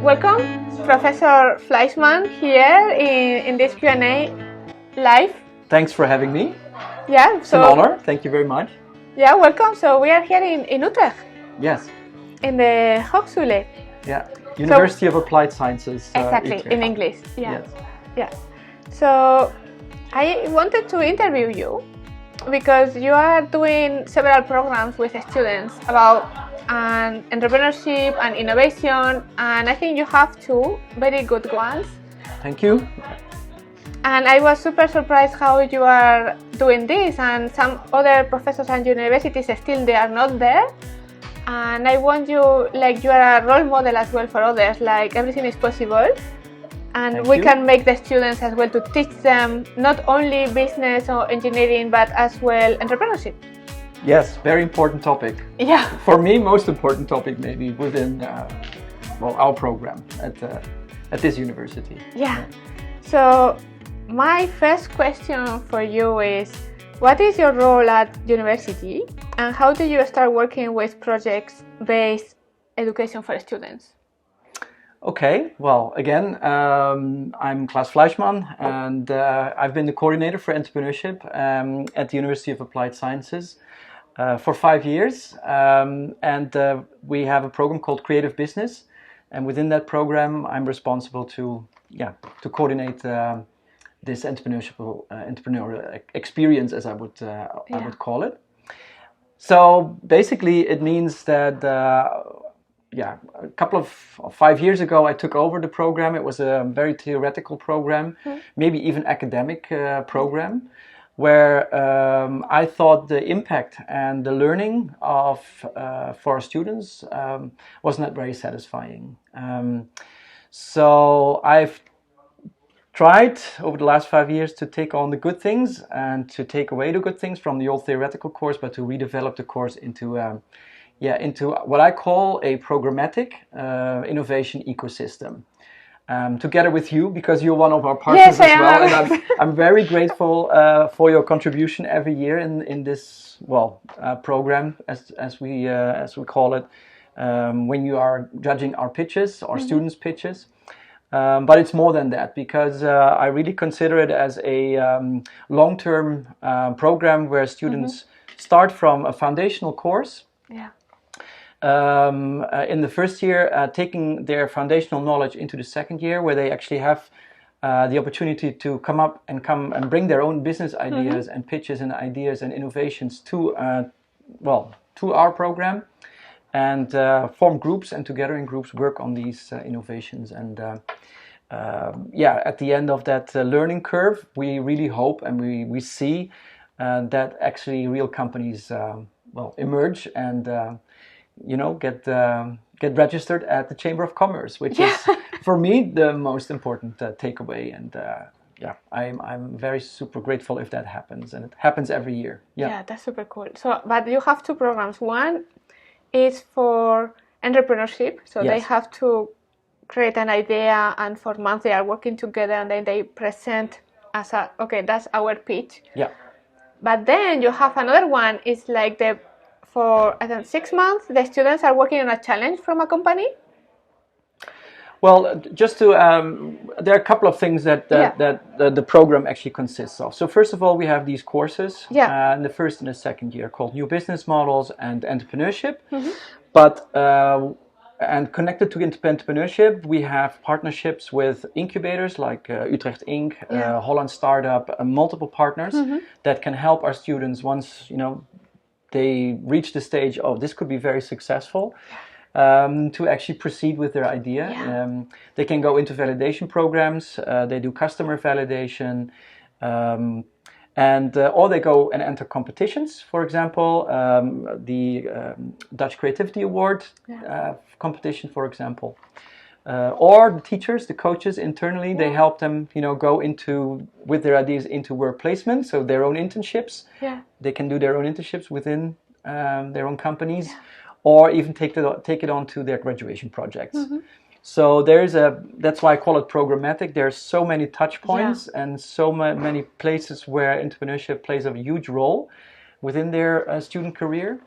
Welcome, Professor Fleischmann, here in this Q&A live. Thanks for having me. Yeah, it's an honor. Thank you very much. Yeah, welcome. So we are here in Utrecht. Yes. In the Hochschule. Yeah, University of Applied Sciences. Exactly, Utrecht. in English. Yeah. Yes. Yeah. So I wanted to interview you because you are doing several programs with students about entrepreneurship and innovation, and I think you have two very good ones. Thank you. And I was super surprised how you are doing this, and some other professors and universities still they are not there. And I want you, like you are a role model as well for others, like everything is possible. And we can make the students as well to teach them not only business or engineering, but as well entrepreneurship. Yes, very important topic. Yeah. For me, most important topic maybe within our program at this university. Yeah. So my first question for you is, what is your role at university and how do you start working with projects-based education for students? Okay, well, again, I'm Klaas Fleischmann, and I've been the coordinator for entrepreneurship at the University of Applied Sciences for 5 years, and we have a program called Creative Business, and within that program I'm responsible to coordinate this entrepreneurial experience, as I would call it. So basically it means that a couple of 5 years ago I took over the program. It was a very theoretical program, maybe even academic program, where I thought the impact and the learning for our students was not very satisfying. So I've tried over the last 5 years to take on the good things and to take away the good things from the old theoretical course, but to redevelop the course into what I call a programmatic innovation ecosystem. Together with you, because you're one of our partners as well, and I'm very grateful for your contribution every year in this program, as we call it, when you are judging our pitches, our students' pitches. But it's more than that, because I really consider it as a long-term program where students start from a foundational course. Yeah. In the first year, taking their foundational knowledge into the second year, where they actually have the opportunity to come and bring their own business ideas and pitches and ideas and innovations to our program, and form groups, and together in groups work on these innovations. And at the end of that learning curve, we really hope and we see that actually real companies emerge and get registered at the Chamber of Commerce, which is for me the most important takeaway. And I'm very super grateful if that happens, and it happens every year. Yeah, that's super cool. So, but you have two programs. One is for entrepreneurship, so they have to create an idea, and for months they are working together, and then they present as that's our pitch. Yeah. But then you have another one. It's like for I think 6 months, the students are working on a challenge from a company. Well, just to there are a couple of things that the program actually consists of. So first of all, we have these courses in the first and the second year called New Business Models and Entrepreneurship. But and connected to entrepreneurship, we have partnerships with incubators like Utrecht Inc., Holland Startup, multiple partners that can help our students once they reach the stage of this could be very successful. To actually proceed with their idea. They can go into validation programs, they do customer validation, or they go and enter competitions. For example, the Dutch Creativity Award competition, for example. Or the teachers, the coaches internally, they help them, go with their ideas into work placement, so their own internships. They can do their own internships within their own companies. Or even take it on to their graduation projects. So that's why I call it programmatic. There's so many touch points and so many places where entrepreneurship plays a huge role within their student career.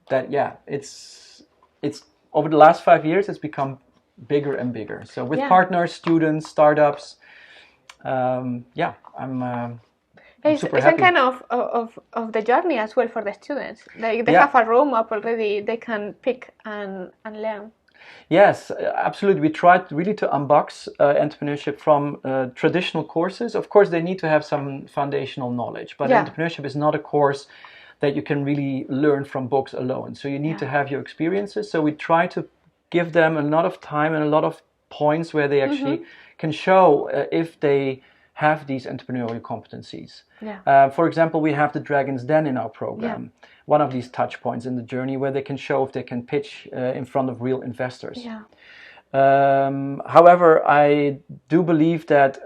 that it's over the last 5 years it's become bigger and bigger. So with partners, students, startups, I'm super happy. It's a kind of the journey as well for the students. Like they have a roadmap already. They can pick and learn. Yes, absolutely. We tried really to unbox entrepreneurship from traditional courses. Of course, they need to have some foundational knowledge, but entrepreneurship is not a course that you can really learn from books alone. So you need to have your experiences. So we try to give them a lot of time and a lot of points where they actually can show if they have these entrepreneurial competencies. For example, we have the Dragon's Den in our program, one of these touch points in the journey where they can show if they can pitch in front of real investors. However, I do believe that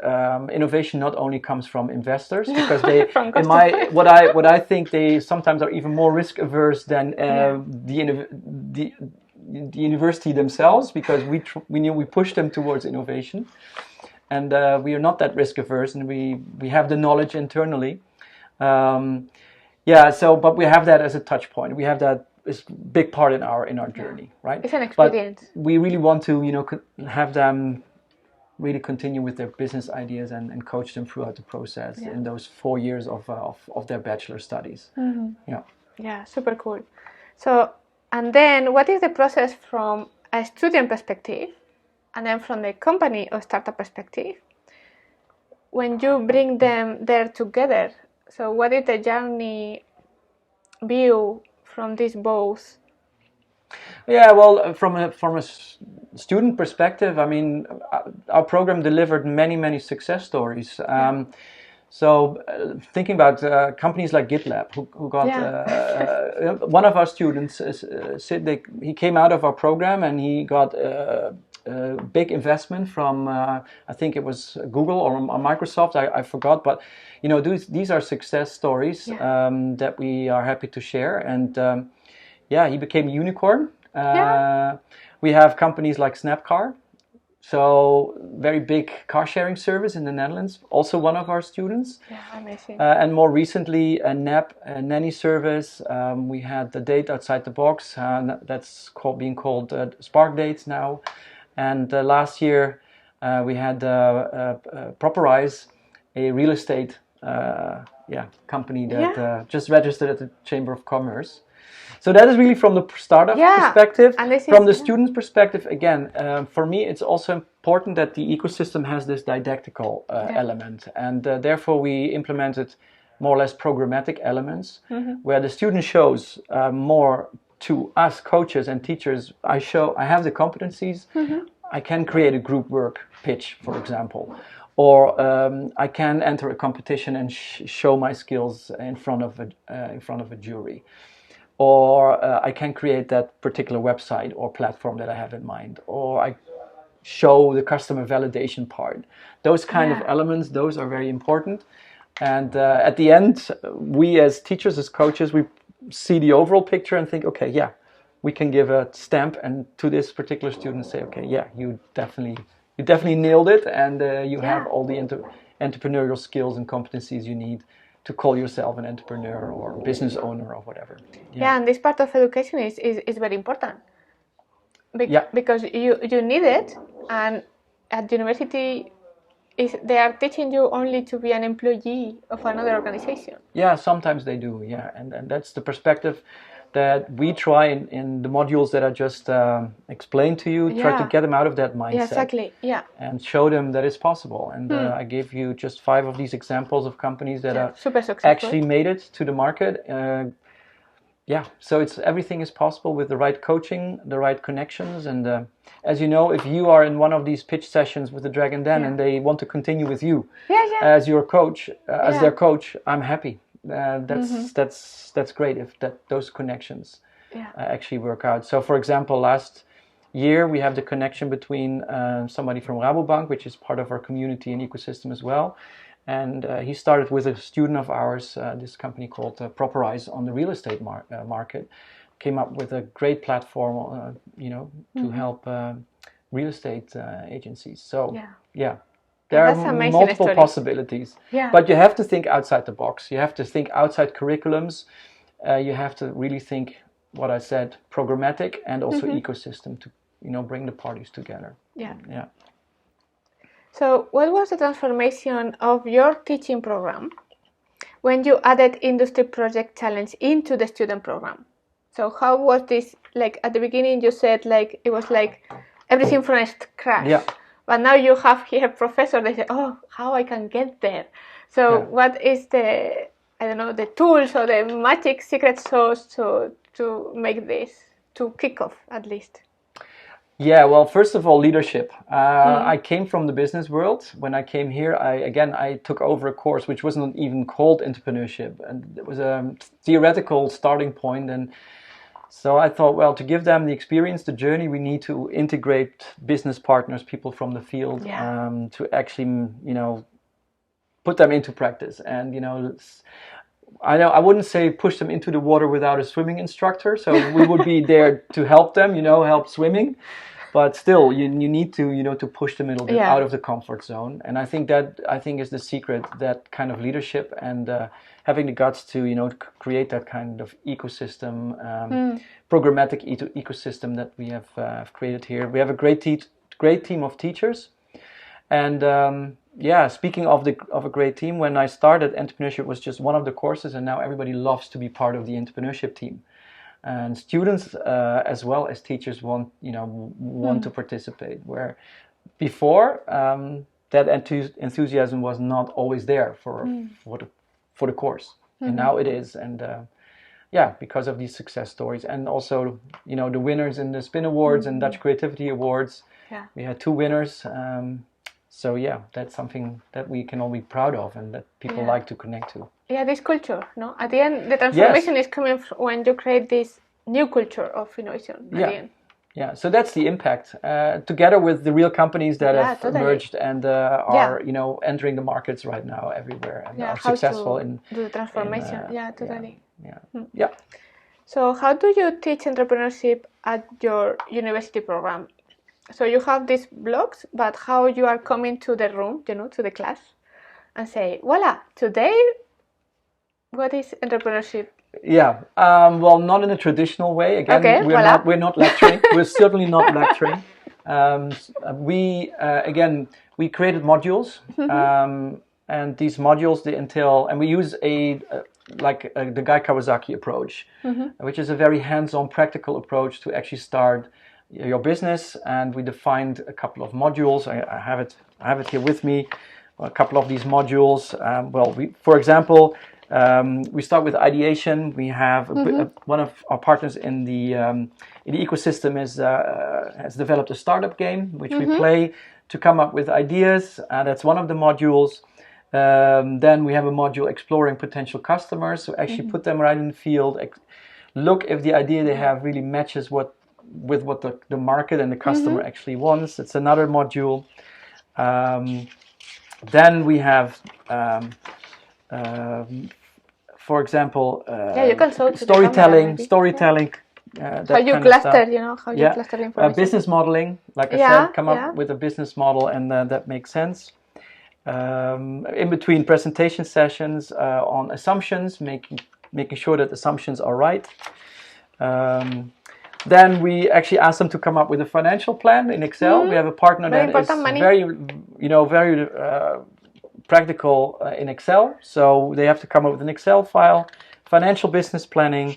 innovation not only comes from investors, because they, what I think, they sometimes are even more risk averse than the university themselves, because we push them towards innovation. And we are not that risk averse, and we have the knowledge internally. But we have that as a touch point. We have that as a big part in our journey, right? It's an experience. But we really want to, have them really continue with their business ideas and coach them throughout the process in those 4 years of their bachelor studies. Yeah, super cool. So, and then what is the process from a student perspective? And then from the company or startup perspective, when you bring them there together, so what is the journey view from these both? Yeah, well, from a student perspective, I mean, our program delivered many success stories. So thinking about companies like GitLab, who got one of our students, he came out of our program and he got big investment from I think it was Google or Microsoft, I forgot, but these are success stories that we are happy to share. And he became a unicorn. We have companies like Snapcar, so very big car sharing service in the Netherlands, also one of our students. Amazing. And more recently a nanny service. We had the Date Outside the Box, that's being called Spark Dates now. And last year we had Properize, a real estate company that just registered at the Chamber of Commerce. So that is really from the startup perspective. From the student's perspective, again, for me it's also important that the ecosystem has this didactical element, and therefore we implemented more or less programmatic elements where the student shows more to us coaches and teachers. I have the competencies. I can create a group work pitch, for example, or I can enter a competition and show my skills in front of a jury, or I can create that particular website or platform that I have in mind, or I show the customer validation part. Those kind of elements, those are very important. And at the end, we as teachers, as coaches, we see the overall picture and think, okay, we can give a stamp and to this particular student say, okay, you definitely nailed it, and you have all the entrepreneurial skills and competencies you need to call yourself an entrepreneur or business owner or whatever. And this part of education is very important. Because you need it, and at university they are teaching you only to be an employee of another organization. Yeah, sometimes they do, and that's the perspective that we try in the modules that I just explained to you, try to get them out of that mindset. Exactly, and show them that it's possible. And I gave you just 5 of these examples of companies that are super successful, actually made it to the market. So everything is possible with the right coaching, the right connections, and as you know, if you are in one of these pitch sessions with the Dragon Den and they want to continue with you as your coach, as their coach, I'm happy. That's great if those connections actually work out. So, for example, last year we have the connection between somebody from Rabobank, which is part of our community and ecosystem as well. And he started with a student of ours, this company called Properize on the real estate market, came up with a great platform, to help real estate agencies. So, there are multiple possibilities. But you have to think outside the box. You have to think outside curriculums. You have to really think what I said, programmatic and also ecosystem to, bring the parties together. Yeah. Yeah. So what was the transformation of your teaching program when you added industry project challenge into the student program? So how was this, like at the beginning you said like it was like everything from scratch. Yeah. But now you have here professors, they say, oh, how I can get there. So what is the, I don't know, the tools or the magic secret sauce to make this, to kick off at least? Yeah, well, first of all, leadership. I came from the business world. When I came here, I took over a course which wasn't even called entrepreneurship, and it was a theoretical starting point. And so I thought, well, to give them the experience, the journey, we need to integrate business partners, people from the field, to actually, put them into practice. And I wouldn't say push them into the water without a swimming instructor. So we would be there to help them, help swimming. But still, you need to, to push them a little bit out of the comfort zone. And I think is the secret, that kind of leadership and having the guts to, create that kind of ecosystem, programmatic ecosystem that we have created here. We have a great team of teachers. And speaking of a great team, when I started, entrepreneurship was just one of the courses, and now everybody loves to be part of the entrepreneurship team. And students as well as teachers want to participate. Where before that enthusiasm was not always there for the course, and now it is. And because of these success stories, and also the winners in the Spin Awards and Dutch Creativity Awards. Yeah. We had 2 winners. So that's something that we can all be proud of and that people like to connect to. Yeah, this culture, no? At the end, the transformation is coming when you create this new culture of innovation. At the end. Yeah, so that's the impact. Together with the real companies that have emerged and are, entering the markets right now everywhere and are successful in the transformation. Totally. Yeah. So how do you teach entrepreneurship at your university program? So you have these blogs, but how you are coming to the room, to the class, and say, voila, today, what is entrepreneurship? Yeah, well, not in a traditional way. Again, we're not lecturing. We're certainly not lecturing. We created modules, and these modules they entail, and we use the Guy Kawasaki approach, which is a very hands-on, practical approach to actually start your business. And we defined a couple of modules. I have it here with me. A couple of these modules. For example. We start with ideation. We have one of our partners in the ecosystem has developed a startup game which we play to come up with ideas. That's one of the modules. Then we have a module exploring potential customers. So actually put them right in the field. Look if the idea they have really matches with what the market and the customer actually wants. It's another module. Then we have. For example, you can show storytelling. How you cluster, cluster information. Business modeling, like I said, come up with a business model, and that makes sense. In between presentation sessions on assumptions, making sure that assumptions are right. Then we actually ask them to come up with a financial plan in Excel. We have a partner that is very practical in Excel, so they have to come up with an Excel file, financial business planning,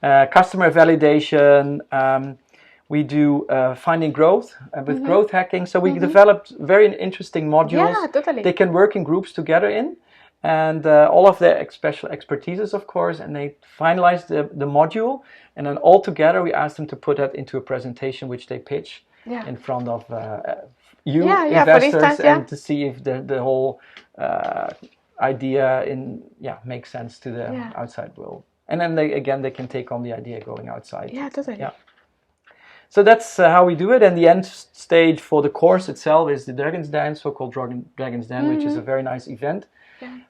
customer validation. We do finding growth with growth hacking. So we developed very interesting modules. Yeah, totally. They can work in groups together in, and all of their special expertises, of course. And they finalize the module, and then all together we ask them to put that into a presentation which they pitch in front of investors, and to see if the whole idea makes sense to the outside world. And then they can take on the idea going outside. Yeah, totally. Yeah. So that's how we do it. And the end stage for the course itself is the Dragon's Den, so-called Dragon's Den, which is a very nice event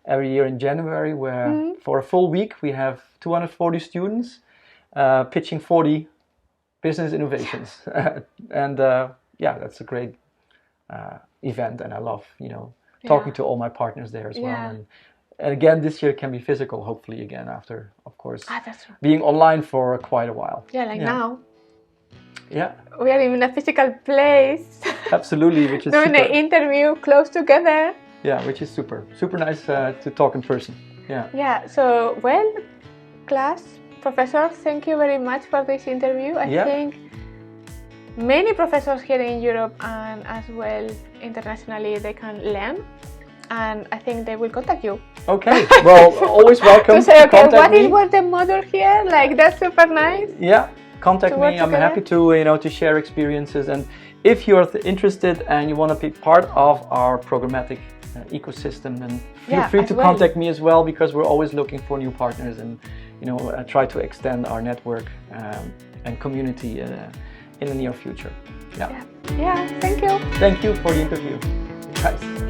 every year in January, where for a full week we have 240 students pitching 40 business innovations. And that's a great event, and I love talking to all my partners there as well, and And again, this year can be physical, hopefully again after, of course, That's true. being online for quite a while. Yeah, like now. Yeah, We are in a physical place. absolutely, which is doing super. an interview close together. Yeah, which is super nice to talk in person. Yeah. Yeah. So, well, Klaas, Professor, thank you very much for this interview. I think many professors here in Europe and as well internationally, they can learn. And I think they will contact you. Okay, well, always welcome to say, okay, contact me. was the module here? Like, that's super nice. Yeah, contact me. I'm together. happy to to share experiences. And if you're interested and you want to be part of our programmatic ecosystem, then feel free to contact me as well, because we're always looking for new partners and try to extend our network and community in the near future. Yeah. Yeah. Thank you. Thank you for the interview, guys.